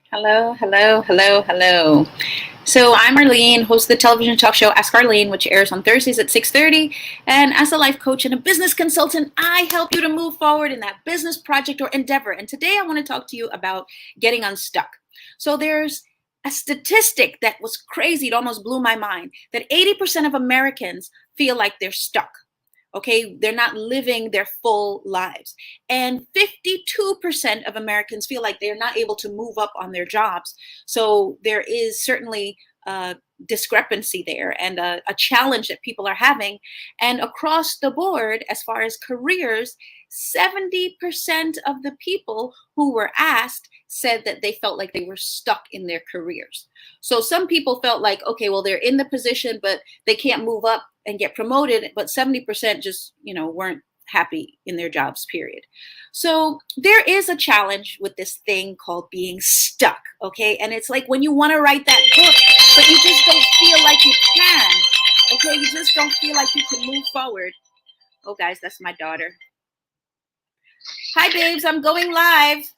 Hello, hello, hello, hello. So I'm Arlene, host of the television talk show Ask Arlene, which airs on Thursdays at 6:30. And as a life coach and a business consultant, I help you to move forward in that business project or endeavor. And today I want to talk to you about getting unstuck. So there's a statistic that was crazy, it almost blew my mind, that 80% of Americans feel like they're stuck. Okay, they're not living their full lives. And 52% of Americans feel like they're not able to move up on their jobs. So there is certainly a discrepancy there and a challenge that people are having. And across the board, as far as careers, 70% of the people who were asked said that they felt like they were stuck in their careers. So some people felt like, okay, well, they're in the position, but they can't move up and get promoted, but 70% just, weren't happy in their jobs, period. So there is a challenge with this thing called being stuck, okay? And it's like when you want to write that book, but you just don't feel like you can, okay? You just don't feel like you can move forward. Oh, guys, that's my daughter. Hi, babes, I'm going live.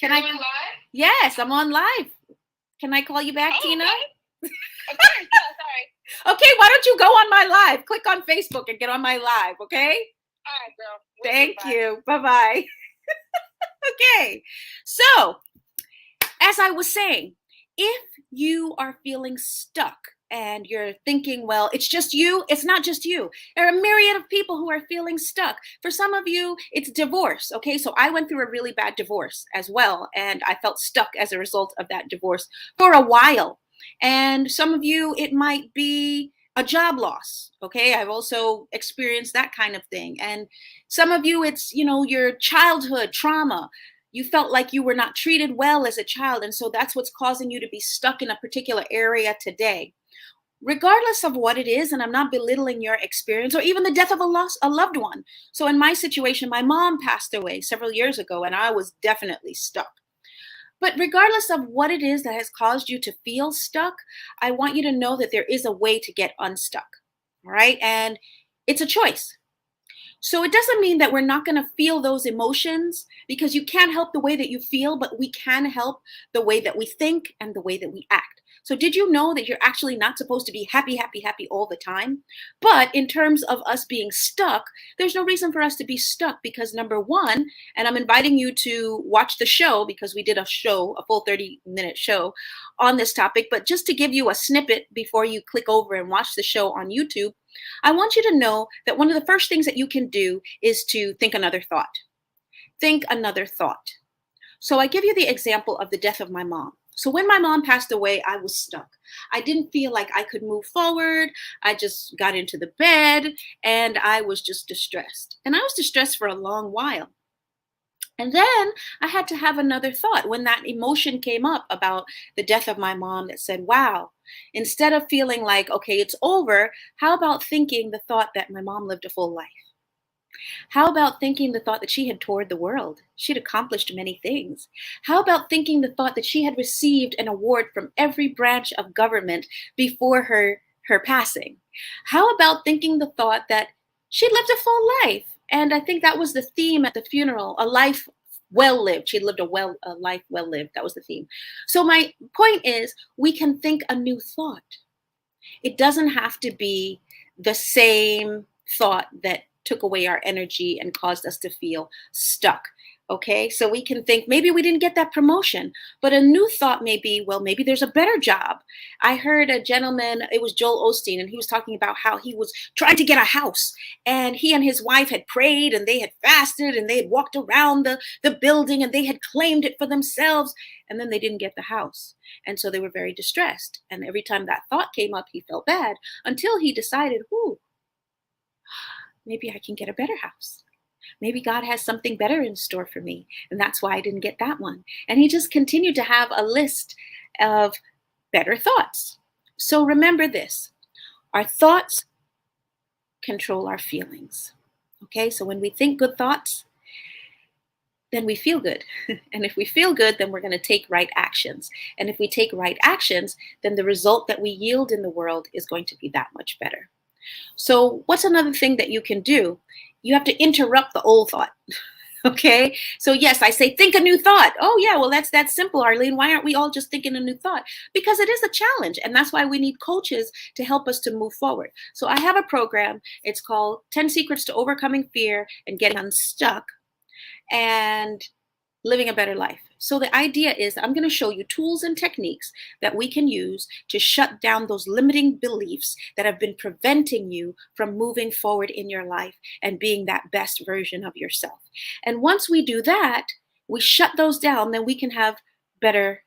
Can You're I? on live? Yes, I'm on live. Can I call you back, Oh, Tina? okay. Of course. Yeah, sorry. Okay, why don't you go on my live? Click on Facebook and get on my live, okay? All right, girl. Thank Bye. you. Bye-bye. Okay. So, as I was saying, if you are feeling stuck and you're thinking, well, it's just you, it's not just you. There are a myriad of people who are feeling stuck. For some of you, it's divorce. Okay. So I went through a really bad divorce as well. And I felt stuck as a result of that divorce for a while. And some of you, it might be a job loss. Okay. I've also experienced that kind of thing. And some of you, it's, your childhood trauma. You felt like you were not treated well as a child, and so that's what's causing you to be stuck in a particular area today. Regardless of what it is, and I'm not belittling your experience or even the death of a loved one. So in my situation, my mom passed away several years ago and I was definitely stuck. But regardless of what it is that has caused you to feel stuck, I want you to know that there is a way to get unstuck. All right? And it's a choice. So it doesn't mean that we're not going to feel those emotions because you can't help the way that you feel, but we can help the way that we think and the way that we act. So did you know that you're actually not supposed to be happy, happy, happy all the time? But in terms of us being stuck, there's no reason for us to be stuck because number one, and I'm inviting you to watch the show because we did a show, a full 30-minute show on this topic, but just to give you a snippet before you click over and watch the show on YouTube, I want you to know that one of the first things that you can do is to think another thought. Think another thought. So I give you the example of the death of my mom. So when my mom passed away, I was stuck. I didn't feel like I could move forward. I just got into the bed and I was just distressed. And I was distressed for a long while. And then I had to have another thought when that emotion came up about the death of my mom that said, wow, instead of feeling like, okay, it's over, how about thinking the thought that my mom lived a full life? How about thinking the thought that she had toured the world? She'd accomplished many things. How about thinking the thought that she had received an award from every branch of government before her passing? How about thinking the thought that she'd lived a full life? And I think that was the theme at the funeral, a life well lived. She'd lived a life well lived. That was the theme. So my point is we can think a new thought. It doesn't have to be the same thought that took away our energy and caused us to feel stuck. Okay, so we can think maybe we didn't get that promotion, but a new thought may be, well, maybe there's a better job. I heard a gentleman, it was Joel Osteen, and he was talking about how he was trying to get a house. And he and his wife had prayed and they had fasted and they had walked around the building and they had claimed it for themselves. And then they didn't get the house. And so they were very distressed. And every time that thought came up, he felt bad until he decided, ooh, maybe I can get a better house. Maybe God has something better in store for me. And that's why I didn't get that one. And he just continued to have a list of better thoughts. So remember this, our thoughts control our feelings. Okay, so when we think good thoughts, then we feel good. And if we feel good, then we're going to take right actions. And if we take right actions, then the result that we yield in the world is going to be that much better. So what's another thing that you can do? You have to interrupt the old thought. Okay. So yes, I say think a new thought. Oh yeah, well that's simple, Arlene. Why aren't we all just thinking a new thought? Because it is a challenge, and that's why we need coaches to help us to move forward. So I have a program. It's called 10 Secrets to Overcoming Fear and Getting Unstuck and Living a Better Life. So the idea is I'm going to show you tools and techniques that we can use to shut down those limiting beliefs that have been preventing you from moving forward in your life and being that best version of yourself. And once we do that, we shut those down, then we can have better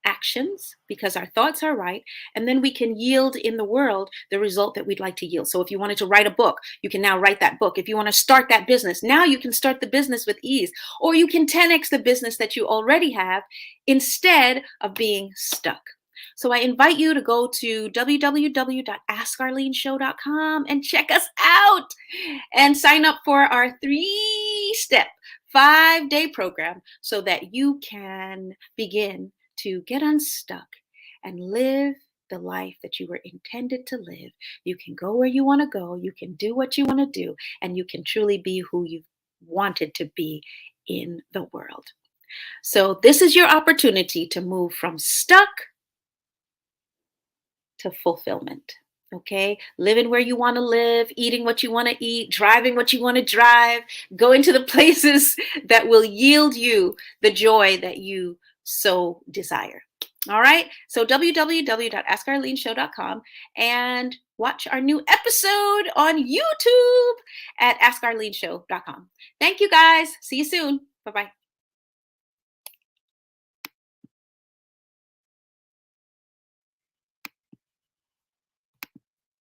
actions because our thoughts are right, and then we can yield in the world the result that we'd like to yield. So if you wanted to write a book, you can now write that book. If you want to start that business, now you can start the business with ease, or you can 10x the business that you already have instead of being stuck. So I invite you to go to www.askarleneshow.com and check us out and sign up for our 3-step 5-day program so that you can begin to get unstuck and live the life that you were intended to live. You can go where you want to go, you can do what you want to do, and you can truly be who you wanted to be in the world. So, this is your opportunity to move from stuck to fulfillment. Okay, living where you want to live, eating what you want to eat, driving what you want to drive, going to the places that will yield you the joy that you so desire. All right, so www.askarleneshow.com and watch our new episode on YouTube at askarleneshow.com. Thank you guys. See you soon. Bye bye.